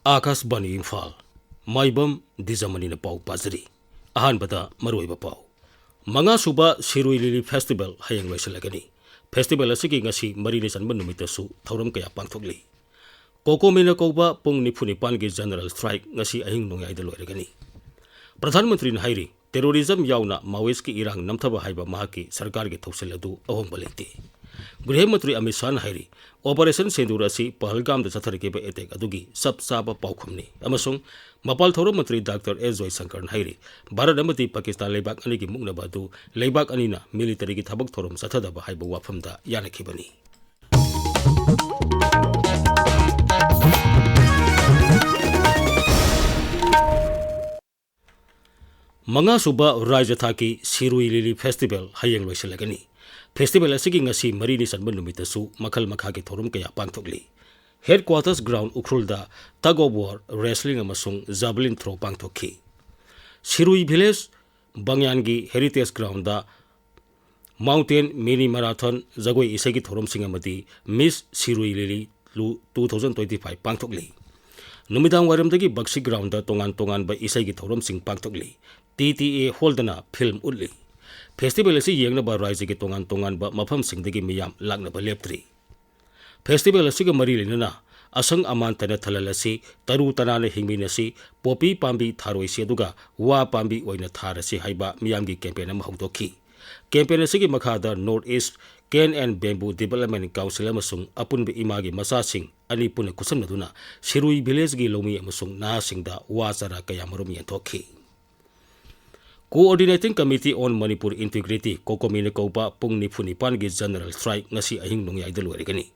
Akashbani Imphal Maibam Dwijamani Pau Pazari Ahanbada Maroiba Pau Manga Suba Sirui Lili Festival Hayang Lagani Festival Asiki Ngasi Marini Sanban Numitasu Thoram Kaya Pangthokli Koko Mina Koba Pung Nipuni Pangi General Strike Ngasi Ahing Nungai Lagani Pradhan Mantri Hairi Terrorism Yauna Maoist ki Irang Namthaba Haiba Mahaki Sarkar ki Thokseladu Ahong Balete Gurhe Mantri Amit Shah Hairi Operation Sendurasi Pahalgam the Satharikeba Etek Adugi Sub Saba Paukumni Amasung Mapal Thoro Mantri Dr. Ezoy Sankar Hairi Baradamati Pakistan Lebak Aniki Mugnabadu Lebak Anina Military Tabak Thorum Satadaba Haiba Wafamda Yanakibani Manga Suba Rajataki Sirui Lili Festival Hayang Lagani Festival asigi ngasi Marini Sanban Numitasu Makal Makhagi Thorum Kaya Pangthokli Headquarters Ground Ukrulda Tug of War Wrestling Amasung Javelin Throw Pangthokhi Sirui Village Bangyangi Heritage Ground da Mountain Mini Marathon Jagoi Isagi Thorum Singamati Miss Sirui Lili 2025 Pangthokli Numidang Waramdagi Bakshi Ground da Tongan ba Isagi Thorum Sing Pangthokli TTA Holdana Film Ulli Festival asi yengna ba raise ke tongan ba mafam singdagi miyam lagna ba leptri Festival asi ga mari lenana asang aman tana thalalasi taru tanana hingmi si popi pambi tharoi se duga wa pambi oina tharasi haiba miyam gi campaign am haudoki campaign asi gi makhada North East Cane and Bamboo Development Council amasung apunbi imagi masasing ani puna kusamnaduna Sirui Village gi lomi amasung na singda wa sara kaya marum yantoki Coordinating Committee on Manipur Integrity Kokomine Kopa Pung Nipuni Pangi General Strike Ngasi Ahing Nungyay Dalwarigani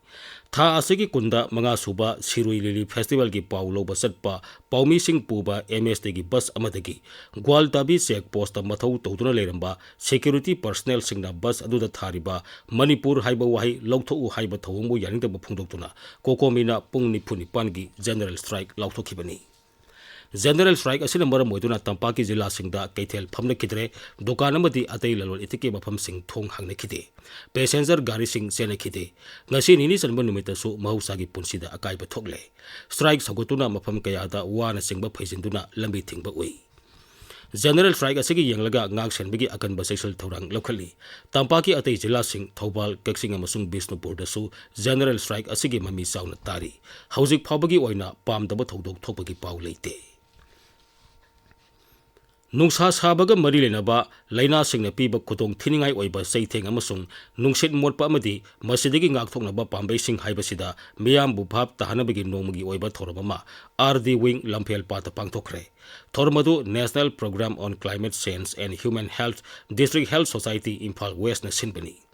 Tha Asigi Kunda Manga Suba Sirui Lili Festival Gi Paulo Basatpa Paumi Sing Puba MST Gi Bus Amadagi Gwal Tabi Check Post Mathau Tawtuna Leramba Security Personnel Singna Bus Aduda Thariba Manipur Haiba Wahi Lautho Haiba Thawmu Yaningda Phungdoktuna Kokomina Pung Nipuni Pangi General Strike Lauthokibani General Strike asina maram moiduna Tampaki Jilla Singda Kaithel Phamna Kidre Dukan amadi Atei Lalol Itike Mafam Sing Thong Hangna Kide Passenger Gari Sing Sena Kide Ngasi Nini Sanban Numitasu Mahusagi Punsida Akaiba Thokle Strike Sagotuna Mafam Kayada Wana Singba Phaisinduna Lambi Thingba Ui General Strike asigi yanglaga ngak senbigi akan ba sexual thorang locally Tampaki Atei Jilla Sing Thobal Kaksing amasung Bisnupur dasu General Strike asigi mami sauna tari Haujik phawbagi oina pamdaba thodok thokbagi paw leite Nungsa sabaga mari lenaba laina singna piba khutong thiningai oiba seitheng amasung nungsit motpa amadi masidagi ngakthoknaba pambai sing haibasida miyam bu bhap tahanabagi nongmagi oiba thorama RD Wing Lamphel Pata pangthokre Thormadu National Program on Climate Change and Human Health District Health Society Imphal West na sinbani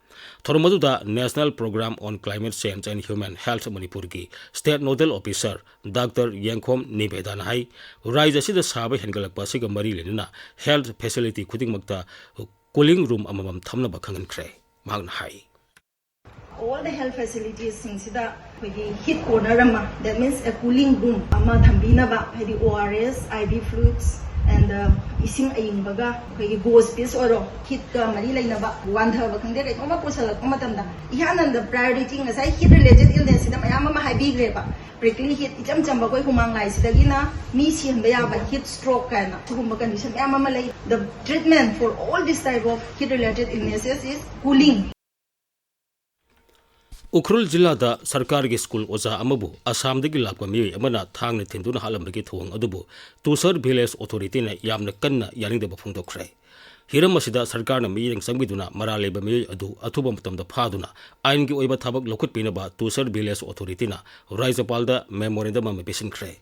Thormadu da National Program on Climate Change and Human Health Manipur ki State Nodal Officer Dr. Yangkhom Nibedan hai Raija sida saba hengalakpa siga mari lenna health facility khuding makta cooling room amamam thamna bakhangan khre magna hai All the health facilities singsida heat corner ama that means a cooling room ama thambina ba hedi ORS IV fluids and ising aying baga go space oro hit ka mari laina ba wandha ba khangde kai ma pusalak matamda ihanan the priority ngasai heat related illness da mayam ma habi gre ba prickly heat icham chamba koi humang lai sidagina mi sian ba ya ba heat stroke kana thugum condition mayam ma lai the treatment for all this type of heat related illnesses is cooling Ukrul Jilla da Sarkar gi school oza amabu Assam dagi lapka miyi amana thangna thinduna halamragi thong adubu Tusar Village Authority na yamna kanna yaningda phungdokre Hiram asida Sarkar na miyeng sangbiduna maraleba miyi adu athuba matamda phaduna ain gi oiba thabak lokut pinaba Tusar Village Authority na Raijapal da memorandum ama besinkre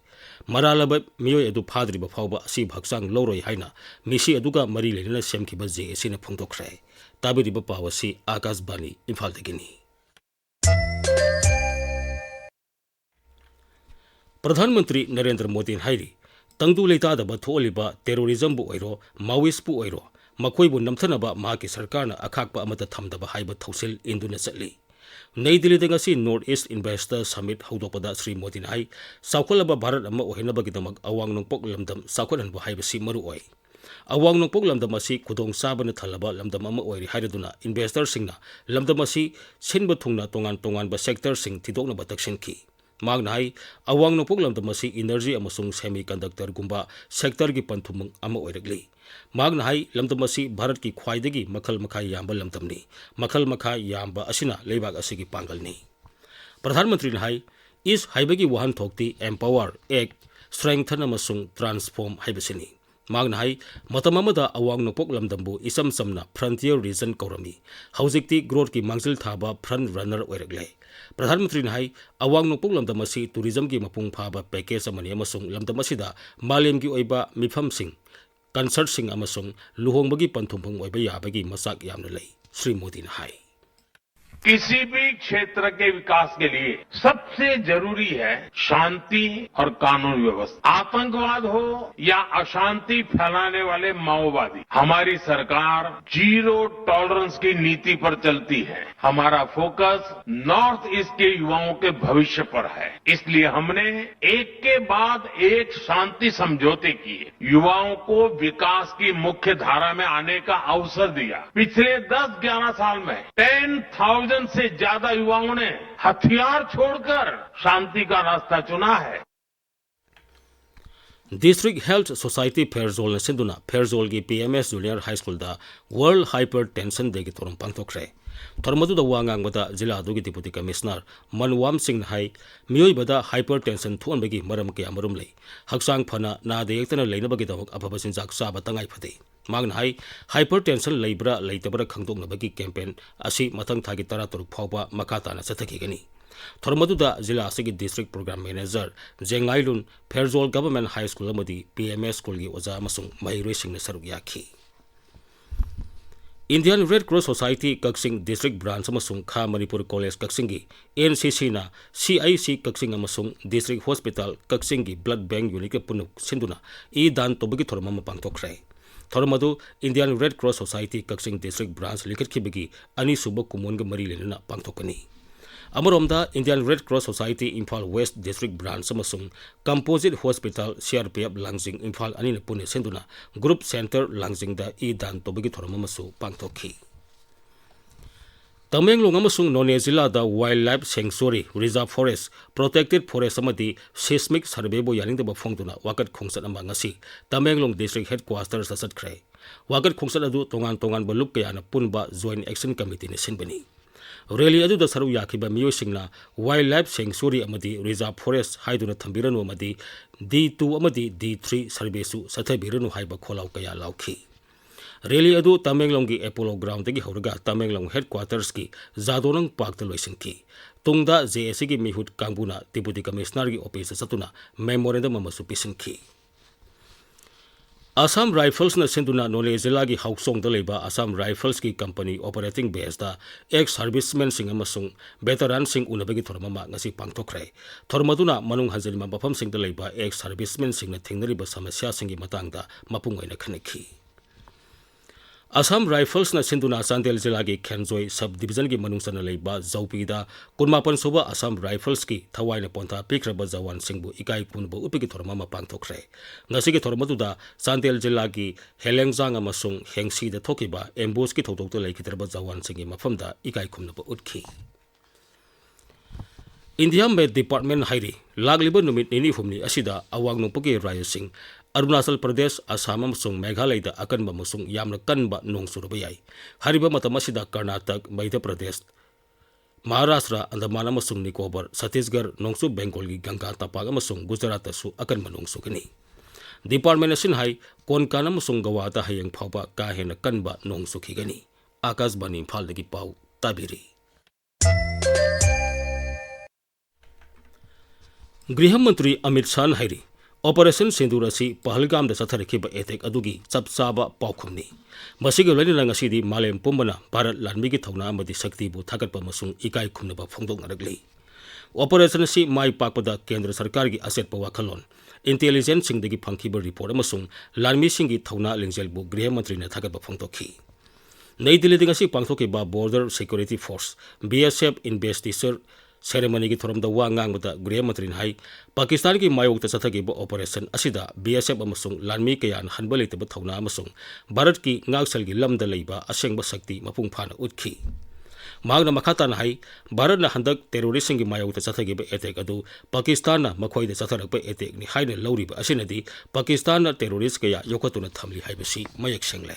maralaba miyi adu phadriba phawba asi bhaksang loroi haina misi aduga mari lenina semkiba je sina phungdokre tabiriba pawasi Akashbani Imphal dagini Pradhanmantri Narendra Modi Hairi Tangdu Leita da Batholiba Terrorism bu oiro Maoist bu oiro Makoi bu namthanaba Mahaki Sarkarna Akhakpa amata thamdaba haiba thausil induna chatli Nai Delhi da ngasi North East Investor Summit haudopada Sri Modi hai Saukolaba Bharat ama ohenabagidamag awang nongpok lamdam saukolanbu haibasi maru oi Awang nongpok lamdam asi khudong sabana thalaba lamdam ama oiri hairaduna investor singna lamdam asi sinba thungna tongan ba sector sing thidokna bataksin ki Magna hai awang nopok lamdam asi energy amasung semiconductor gumba sector gi panthumung ama oirakli. Magna hai lamdam asi Bharat ki khwaidagi makhal makha yamba lamdamni. Makhal makha yamba asina leibak asigi pangalni. Pradhan Mantri hai is haibagi wahan thokti empower act strengthen amasung transform haibasini. Magna hai matamamada awang nopok lamdambu isam samna frontier region kaurami. Haujikti growth ki mangsil thaba front runner oiragle. Pradhan Mantri hai awang nopok lamdamasi tourism ki mapung phaba package amani amasung lamdamasida malem ki oiba mifam sing concert sing amasung luhongbagi panthumphung oiba yabagi masak yamna lei. Shri Modi ne hai किसी भी क्षेत्र के विकास के लिए सबसे जरूरी है शांति और कानून व्यवस्था। आतंकवाद हो या अशांति फैलाने वाले माओवादी, हमारी सरकार जीरो टॉलरेंस की नीति पर चलती है। हमारा फोकस नॉर्थ ईस्ट के युवाओं के भविष्य पर है। इसलिए हमने एक के बाद एक शांति समझौते किए, युवाओं को विकास की मुख्य धारा में आने का अवसर दिया। पिछले 10-11 साल में 10,000 से ज्यादा युवाओं ने हथियार छोड़कर शांति का रास्ता चुना है। District Health Society Pairzol na sinduna Pairzol gi PMS Junior High School da World Hypertension Day gi torom pangthokre. Thormadu da wangang bada jila adu gi Deputy Commissioner Manwam Singh hai miyoi bada hypertension thuan bagi maram ke amarum lei. Haksang phana na deektana leina bagi dawak ababasin jak sa batangai phade. Magna hai hypertension leibra leitabra khangdok na bagi campaign asi mathang thagi tara turuk phawba makata na sathaki gani. Thormaduda jila asigi district program manager Jengailun Pairzol Government High School amadi PMS School gi oja amasung mairoi singna saruk yakhi. Indian Red Cross Society Kaksing District Branch amasung Kha Manipur College Kaksing gi NCC na CIC Kaksing amasung District Hospital Kaksing gi Blood Bank unit ke punuk sinduna e dan tobagi thormama pangthokre. Thormadu Indian Red Cross Society Kaksing District Branch likhat khibagi ani suba kumon ga mari lenana pangthokani. Amoromda Indian Red Cross Society Imphal West District Branch amasung Composite Hospital CRPF Langsing Imphal ani na pune senduna Group Center Langsing da e dan tobagi thorma masu pangthokhi. Tamenglong amasung None Zilla da Wildlife Sanctuary Reserve Forest Protected Forest amadi seismic survey bo yaling da bafongtuna wakat khongsat ama ngasi Tamenglong District Headquarters sa satkre. Wakat khongsat adu tongan balup kaya na punba Joint Action Committee ni sinbani. Rally adu da saru yakiba miyo singna Wildlife Sanctuary amadi Reserve Forest haiduna thambiranu amadi D2 amadi D3 survey su sathabiranu haiba kholau kaya laukhi. Rally adu Tamenglong gi Apollo Ground tagi horaga Tamenglong Headquarters ki Zadonang Park ta loisinki. Tungda JSC gi mihut kangbuna Deputy Commissioner gi office satuna memorandum amasu pisinki. Assam Rifles na senduna None Zilla gi Hauksong da leiba Assam Rifles ki company operating base da ex-servicemen sing amasung veteran sing unabagi thormama ngasi pangthokre. Thormaduna manung hanjalima bafam sing da leiba ex-servicemen sing na thengnariba samasya sing gi matangda mapung oina khanekhi. Assam Rifles na sinduna Chandel Zilla gi Khenjoi Sub-Division gi manungsana leiba Zaupi da kunmapan soba Assam Rifles ki thawai na ponta pikraba jawan singbu ikai kunbu upigi thormama pangthokre. Ngasi gi thormadu da Chandel Zilla gi Helengjang amasung Hengsi da thokiba ambush ki thotok to leikitraba jawan singi mafamda ikai kumnaba utki. India Med Department hairi lagliba numit nini humni asida awang nungpagi raya sing Arunachal Pradesh, Assam amasung Meghalaya da akanba amasung yamna kanba nong suraba yai. Hariba matam asida Karnataka, Madhya Pradesh, Maharashtra, Andaman amasung Nicobar, Chhattisgarh, nongsu Bengal gi Ganga Tapag amasung Gujarat su akanba nongsu kani. Department asin hai Konkan amasung Goa da hayang phawba ka hena kanba nongsu khigani. Akashbani Imphal dagi pau tabiri. Griha Mantri Amit Shah hairi Operation Sindoor asi Pahalgam da satharakhiba attack adugi chapchaba paukhumni. Masiga loinana ngasidi malem pumbana Bharat lanmi gi thauna amadi shakti bu thagatpa masung ikai khumnaba phongdok naragli. Operation asi mai pakpada Kendra Sarkar gi asetpa wakhalon intelligence singdagi phangkhiba report amasung lanmi singi thauna lingjel bu Griha Mantri na thagatpa phongtokhi. Nai Delhi ngasi pangthokiba Border Security Force BSF investiture ceremony gi thorom da wangang bata Griha Mantri hai Pakistan ki mayok ta sathagi ba operation asida BSF amasung lanmi kayan hanbali te ba thauna amasung Bharat ki ngaksal gi lamda leiba asengba sakti mapung phana utkhi. Magna Makatan Hai, Baran Handak terrorism Mayota Satagib attack adu, Pakistan Makoi the Satarapa attack ni Haida Lori Asinadi, Pakistan terrorist Kaya Yokotuna Tamli Haibasi, Mayak Shengle.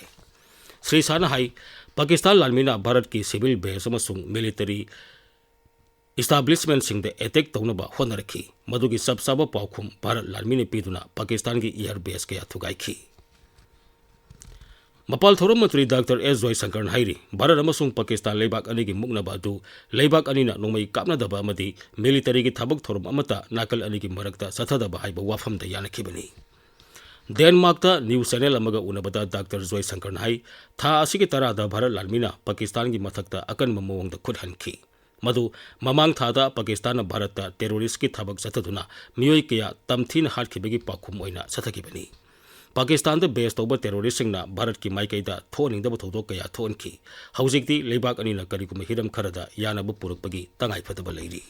Sri Sana Hai, Pakistan Lalmina Barat ki civil base amasung military establishment sing the attack taunaba honaraki, Madugi Sabsaba Paukum, Barat Lalmini Piduna, Pakistan ki air base Kaya Tugaiki. Mapal Thorom Mantri Dr. S. Joy Sankar Hairi, Barat amasung Pakistan Lebak Anigi Mugnabadu, Lebak Anina Nomai Kapna Daba Madi, military ki Tabak Thorom Amata, Nakal Anigi Marakta, Satadaba Haiba Wafam the Yanakibani. Denmark ta News Channel Amaga Unabada Dr. Joy Sankar Hai, Tha Asiki Tarada Barat Lalmina, Pakistan ki Matakta Akan Mamawang the Kudhanki. Madu, Mamang Thada, Pakistan Bharata, terrorist ki Tabak Sataduna, Miyoi Kaya, Tamthin Hat Kibegi Pakum Oina, Satakibani. Pakistan the best over terrorism na Bharat ki Maikaida, Thoning the Botodo Kaya Thonki, Hausikti, Lebak Anina Karikum Hiram Karada, Yanabu Purupagi, Tangai Pataba Lady.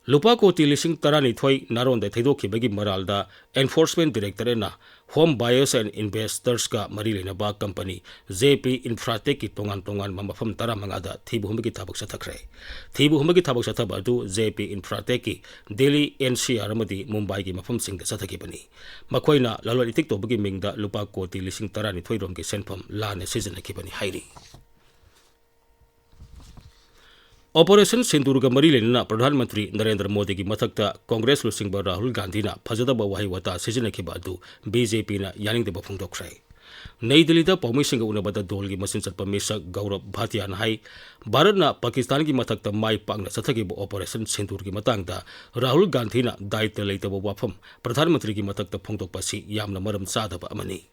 Lupa ko tilising tarani thoi naron de thedo ki bagi maralda enforcement director na home buyers and investors ka marilena ba company JP Infratech ki tongan mamafam tara mangada thibu humgi thabak sathakre thibu humgi thabak sathaba du JP Infratech ki Delhi NCR amadi Mumbai ki mafam sing da sathaki bani makoina lalwali tik to bagi mingda lupa ko tilising tarani thoi rom ki senpham la ne season ki bani hairi Operation Sindurga Marilena Pradhan Mantri Narendra Modi ki mathakta Congress Lusingba Rahul Gandhi na Phajadaba Wahi Wata Sijanakhiba adu BJP na Yaningdeba Phongdokrai. Nai Delhi da Paumi Singh Unabada Dol ki Masin Sarpa Mesak Gaurav Bhatia na hai Bharat na Pakistan ki mathakta Mai Pakna Sathakiba Operation Sindur ki matangda Rahul Gandhi na Daitya Leitaba Wafam Pradhan Mantri ki mathakta Phongdokpa si yamna maram sadaba amani.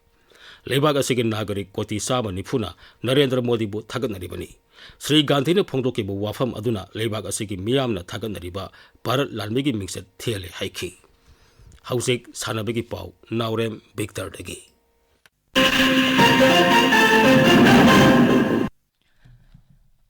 Lebak asigi nagarik koti sama nifuna Narendra Modi bu thagatnaribani. Sri Gandhi ne phongdoki bu wafam aduna lebak asigi miyamna thagatnariba Bharat Lalmigi mingset thele haiki. Hausik sanabigi pau Naorem Victor dagi.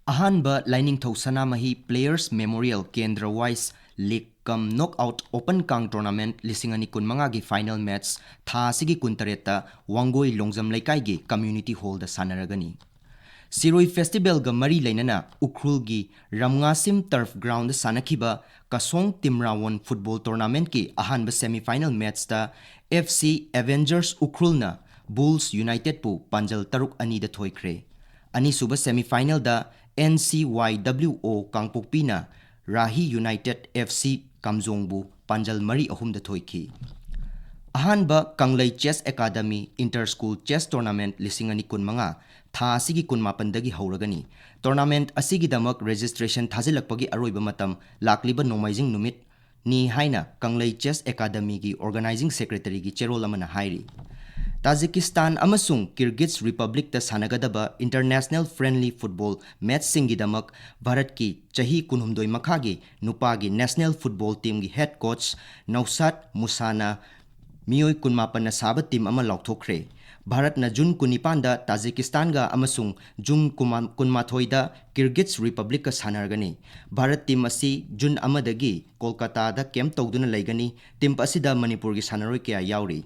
Ahanba Lining Thosana Mahi Players Memorial Kendra Wise League Kam Knockout Open Kang Tournament Lisingani Kun Mangagi Final Match Tha Sigi Kuntareta Wangoi Longzam Laikai gi Community Hall da Sanaragani. Siroi Festival ga Mari Lainana Ukhrul gi Ramngasim Turf Ground Sanakiba Kasong Timrawon Football Tournament ki Ahanba Semi-Final Match ta FC Avengers Ukhrulna Bulls United pu Panjal Taruk Ani da Thoikre. Ani suba Semi-Final da NCYWO Kangpokpina Rahi United FC Kamzongbu Panjal Mari Ahum da Thoiki. Ahanba Kanglai Chess Academy Inter-School Chess Tournament Lisingani kun manga Tha Asigi kun mapandagi hauragani. Tournament asigi damak registration thazilakpagi aroiba matam lakliba nomaizing numit ni haina Kanglai Chess Academy gi Organizing Secretary gi Cherol amana hairi. Tajikistan amasung Kyrgyz Republic ta sanagadaba International Friendly Football Match singidamak Bharat ki chahi kunhumdoi makhagi nupagi National Football Team gi head coach Nausat Musana Miyoi kunmapan na sabat team ama laukthokre. Bharat na June kunipan da Tajikistan ga amasung June kunmathoi da Kyrgyz Republic ka sanargani. Bharat team asi June amadagi Kolkata da camp tawduna laigani. Team asida Manipur gi sanaroi kaya yauri.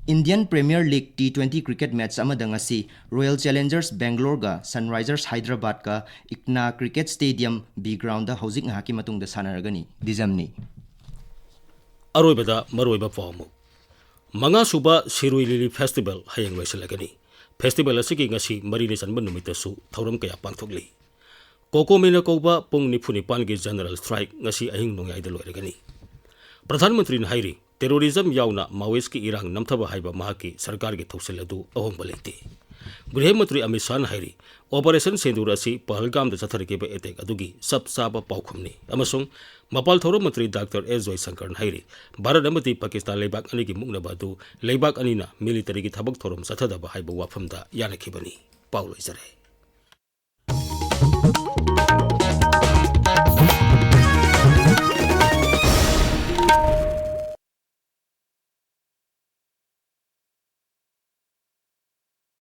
Indian Premier League T20 cricket match amadang asi Royal Challengers Bangalore ga Sunrisers Hyderabad ka Ikna Cricket Stadium B ground da housing haki matung da sanaragani Dijamani. Aroibada maroiba pawmu. Manga suba Sirui Lili Festival hayang loisalagani. Festival asigi ngasi Marini sanba numitasu thauram kaya pangthokli. Koko mena koba pung nipunipan gi general strike ngasi ahing nongyai da loiragani. Pradhan Mantri na hairi terrorism yauna Maoist ki irang namthaba haiba mahaki sarkar gi thausiladu ahong balete. Griha Mantri Amit Shah hairi Operation Sindur asi Pahalgam da chatharikeba attack adugi sab saba paukhumni amasung Mapal Thorom Mantri Dr. S. Joy Sankar hairi Bharat amati Pakistan lebak ani gi mugnabadu lebak anina military gi thabak thorom sathadaba haiba wafamda yanakhibani Pauloi jare.